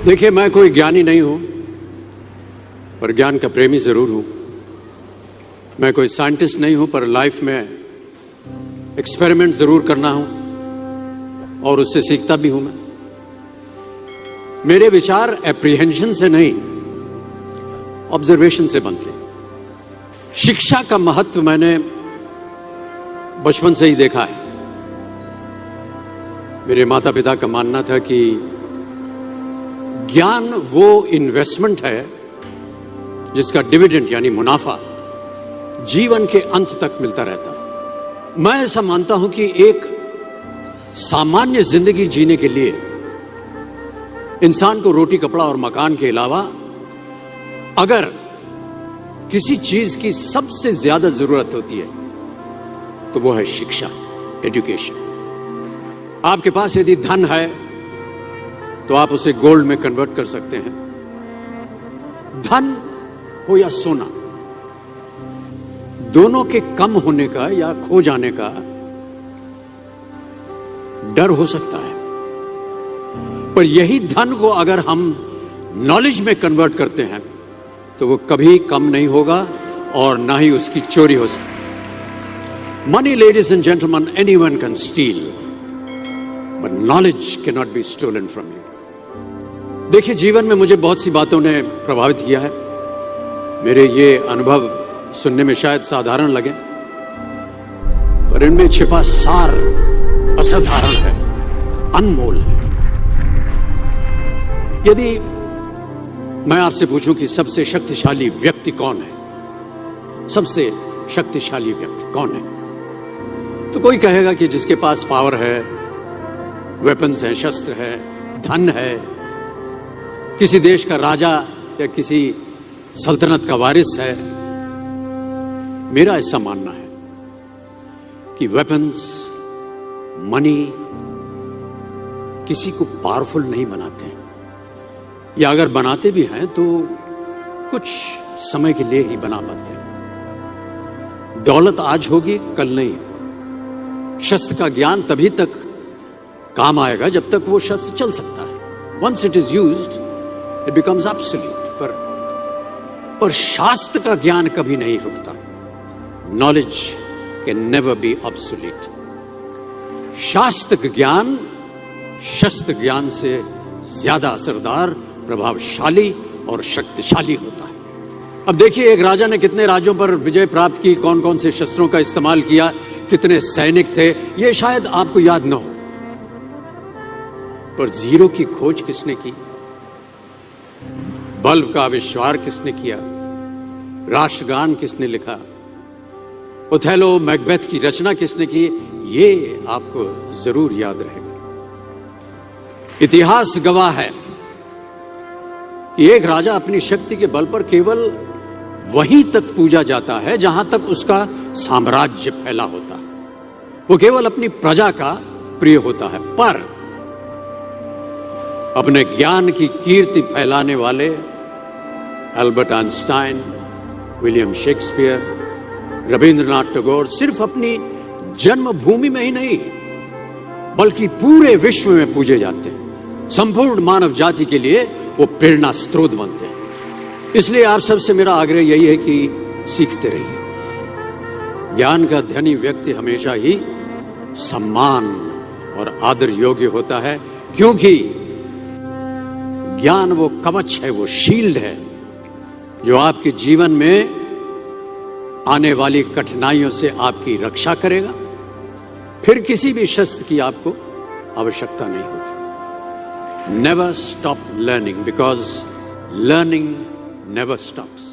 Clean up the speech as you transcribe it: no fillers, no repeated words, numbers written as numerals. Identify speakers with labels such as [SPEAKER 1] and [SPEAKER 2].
[SPEAKER 1] देखिए, मैं कोई ज्ञानी नहीं हूं, पर ज्ञान का प्रेमी जरूर हूं। मैं कोई साइंटिस्ट नहीं हूं, पर लाइफ में एक्सपेरिमेंट जरूर करना हूं और उससे सीखता भी हूं। मेरे विचार एप्रीहेंशन से नहीं, ऑब्जर्वेशन से बनते हैं। शिक्षा का महत्व मैंने बचपन से ही देखा है। मेरे माता पिता का मानना था कि ज्ञान वो इन्वेस्टमेंट है जिसका डिविडेंड यानी मुनाफा जीवन के अंत तक मिलता रहता है। मैं ऐसा मानता हूं कि एक सामान्य जिंदगी जीने के लिए इंसान को रोटी, कपड़ा और मकान के अलावा अगर किसी चीज की सबसे ज्यादा जरूरत होती है तो वो है शिक्षा, एजुकेशन। आपके पास यदि धन है तो आप उसे गोल्ड में कन्वर्ट कर सकते हैं। धन हो या सोना, दोनों के कम होने का या खो जाने का डर हो सकता है, पर यही धन को अगर हम नॉलेज में कन्वर्ट करते हैं तो वो कभी कम नहीं होगा और ना ही उसकी चोरी हो सकती। Money, ladies and gentleman, anyone can steal, but knowledge can not be stolen from you. देखिए, जीवन में मुझे बहुत सी बातों ने प्रभावित किया है। मेरे ये अनुभव सुनने में शायद साधारण लगे, पर इनमें छिपा सार असाधारण है, अनमोल है। यदि मैं आपसे पूछूं कि सबसे शक्तिशाली व्यक्ति कौन है, सबसे शक्तिशाली व्यक्ति कौन है, तो कोई कहेगा कि जिसके पास पावर है, वेपन्स है, शस्त्र है, धन है, किसी देश का राजा या किसी सल्तनत का वारिस है। मेरा ऐसा मानना है कि वेपन्स, मनी किसी को पावरफुल नहीं बनाते, या अगर बनाते भी हैं तो कुछ समय के लिए ही बना पाते हैं। दौलत आज होगी, कल नहीं। शस्त्र का ज्ञान तभी तक काम आएगा जब तक वो शस्त्र चल सकता है। Once it is used it becomes absolute. पर शास्त्र का ज्ञान कभी नहीं रुकता। Knowledge can never be obsolete. शास्त्र ज्ञान शस्त्र ज्ञान से ज्यादा असरदार, प्रभावशाली और शक्तिशाली होता है। अब देखिए, एक राजा ने कितने राज्यों पर विजय प्राप्त की, कौन कौन से शस्त्रों का इस्तेमाल किया, कितने सैनिक थे, यह शायद आपको याद न हो, पर जीरो की खोज किसने की, बल्ब का आविष्कार किसने किया, राष्ट्रगान किसने लिखा, ओथेलो, मैकबेथ की रचना किसने की, ये आपको जरूर याद रहेगा। इतिहास गवाह है कि एक राजा अपनी शक्ति के बल पर केवल वहीं तक पूजा जाता है जहां तक उसका साम्राज्य फैला होता है। वो केवल अपनी प्रजा का प्रिय होता है। पर अपने ज्ञान की कीर्ति फैलाने वाले Albert Einstein, William Shakespeare, Rabindranath Tagore सिर्फ अपनी जन्मभूमि में ही नहीं बल्कि पूरे विश्व में पूजे जाते हैं। संपूर्ण मानव जाति के लिए वो प्रेरणा स्रोत बनते हैं। इसलिए आप सबसे मेरा आग्रह यही है कि सीखते रहिए। ज्ञान का धनी व्यक्ति हमेशा ही सम्मान और आदर योग्य होता है, क्योंकि ज्ञान वो कवच है, वो शील्ड है जो आपके जीवन में आने वाली कठिनाइयों से आपकी रक्षा करेगा। फिर किसी भी शस्त्र की आपको आवश्यकता नहीं होगी। Never stop learning, because learning never stops.